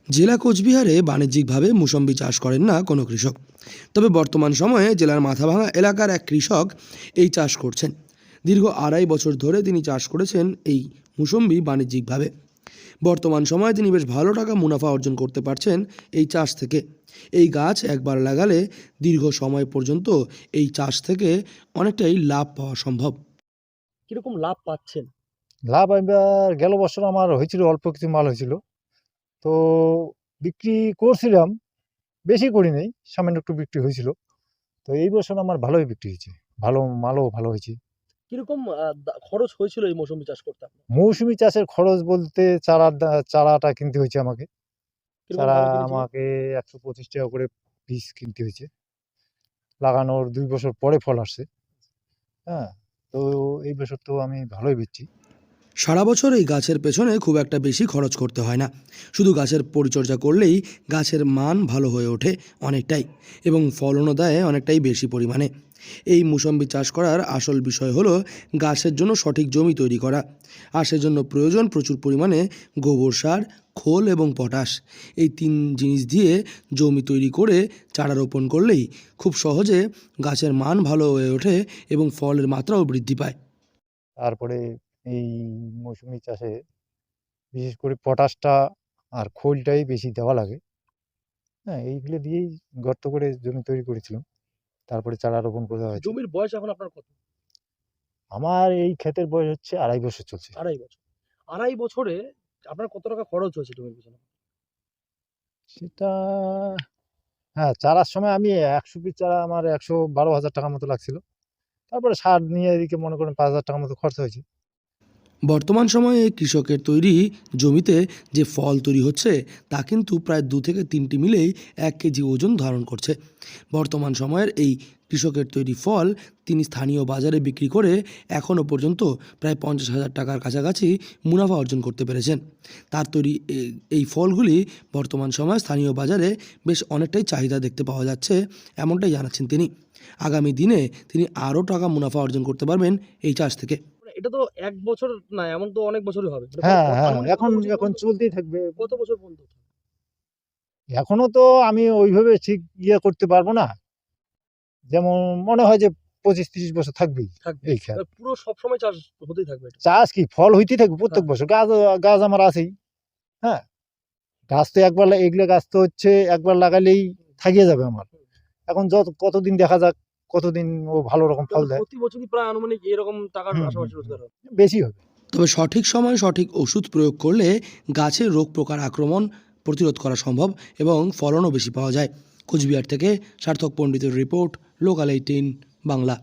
জেলা কোচবিহারে বাণিজ্যিকভাবে মুসম্বি চাষ করেন না কোনো কৃষক। তবে বর্তমান সময়ে জেলার মাথাভাঙা এলাকার এক কৃষক এই চাষ করছেন। দীর্ঘ 2.5 বছর ধরে তিনি চাষ করেছেন এই মুসম্বি বাণিজ্যিকভাবে। বর্তমান সময়ে তিনি বেশ ভালো টাকা মুনাফা অর্জন করতে পারছেন এই চাষ থেকে। এই গাছ একবার লাগালে দীর্ঘ সময় পর্যন্ত এই চাষ থেকে অনেকটাই লাভ পাওয়া সম্ভব। কিরকম লাভ পাচ্ছেন? লাভ এবার গেল বছর আমার হয়েছিল, অল্প কিছু মাল হয়েছিল, তো বিক্রি করছিলাম, বেশি করি নাই, সামান্য একটু বিক্রি হয়েছিল। তো এই বছর আমার ভালোই বিক্রি হয়েছে, ভালো মালও ভালো হয়েছে। কিরকম খরচ হয়েছিল এই মৌসুমী চাষ করতে আপনার? মৌসুমি চাষের খরচ বলতে চারাটা কিনতে হয়েছে আমাকে। কিরকম চারা দামে কিনেছিলেন? আমাকে 125 টাকা করে পিস কিনতে হয়েছে। লাগানোর 2 বছর পরে ফল আসছে। হ্যাঁ, তো এই বছর তো আমি ভালোই বেচছি। সারা বছর এই গাছের পেছনে খুব একটা বেশি খরচ করতে হয় না। শুধু গাছের পরিচর্যা করলেই গাছের মান ভালো হয়ে ওঠে অনেকটাই, এবং ফলনও দেয় অনেকটাই বেশি পরিমাণে। এই মুসম্বি চাষ করার আসল বিষয় হলো গাছের জন্য সঠিক জমি তৈরি করা, আর সেজন্য প্রয়োজন প্রচুর পরিমাণে গোবর সার, খোল এবং পটাশ। এই 3 জিনিস দিয়ে জমি তৈরি করে চারা রোপণ করলেই খুব সহজে গাছের মান ভালো হয়ে ওঠে এবং ফলের মাত্রাও বৃদ্ধি পায়। তারপরে এই মৌসুমি চাষে বিশেষ করে পটাশটা আর খোলটাই বেশি দেওয়া লাগে। হ্যাঁ, এইগুলো দিয়েই গর্ত করে জমি তৈরি করেছিলাম, তারপরে চারা রোপণ করা হয়েছে। জমির বয়স এখন আপনার কত? আমার এই ক্ষেতের বয়স হচ্ছে 2.5 বছর চলছে। 2.5 বছর। 2.5 বছরে আপনার কত টাকা খরচ হয়েছে জমির পিছনে? সেটা, হ্যাঁ, চারার সময় আমি 100 পিস চারা আমার 112,000 টাকার মতো লাগছিল। তারপরে সার নিয়ে এদিকে মনে করেন 5,000 টাকার মতো খরচ হয়েছে। বর্তমান সময়ে কৃষকের তৈরি জমিতে যে ফল তৈরি হচ্ছে তা কিন্তু প্রায় 2 থেকে 3টি মিলেই 1 কেজি ওজন ধারণ করছে। বর্তমান সময়ের এই কৃষকের তৈরি ফল তিনি স্থানীয় বাজারে বিক্রি করে এখনও পর্যন্ত প্রায় 50,000 টাকার কাছাকাছি মুনাফা অর্জন করতে পেরেছেন। তার তৈরি এই ফলগুলি বর্তমান সময়ে স্থানীয় বাজারে বেশ অনেকটাই চাহিদা দেখতে পাওয়া যাচ্ছে, এমনটাই জানাচ্ছেন তিনি। আগামী দিনে তিনি আরও টাকা মুনাফা অর্জন করতে পারবেন এই চাষ থেকে। মানে এটা তো 1 বছর না, এমন তো অনেক বছরই হবে। এটা হ্যাঁ, হ্যাঁ, আনুমানিক কত এখন বছর এখন পর্যন্ত? চলতেই থাকবে। কত বছর পর্যন্ত? এখনো তো আমি ওইভাবে ঠিক করতে পারবো না। যেমন মনে হয় যে 25-30 বছর থাকবেই থাকবে। এই ক্ষেত। পুরো সবসময় চাষ হতেই থাকবে এটা। চাষ কি ফল হইতেই থাকবে প্রত্যেক হ্যাঁ। বছর। গাছ আমার আছেই। হ্যাঁ, গাছ তো একবার এগুলো গাছ তো হচ্ছে একবার লাগালেই থাকিয়ে যাবে আমার। এখন কতদিন দেখা যাক, কতদিন ও ভালো রকম ফল তাহলে দেয়। প্রতি বছরই প্রায় আনুমানিক এরকম টাকার হুম, হুম, আশেপাশে হুম। রোজগার হবে। বেশি হবে। তবে সঠিক সময়ে সঠিক ওষুধ প্রয়োগ করলে গাছের রোগ পোকার আক্রমণ প্রতিরোধ করা সম্ভব এবং ফলনও বেশি পাওয়া যায়। কোচবিহার থেকে সার্থক পণ্ডিতের রিপোর্ট, লোকাল 18 বাংলা।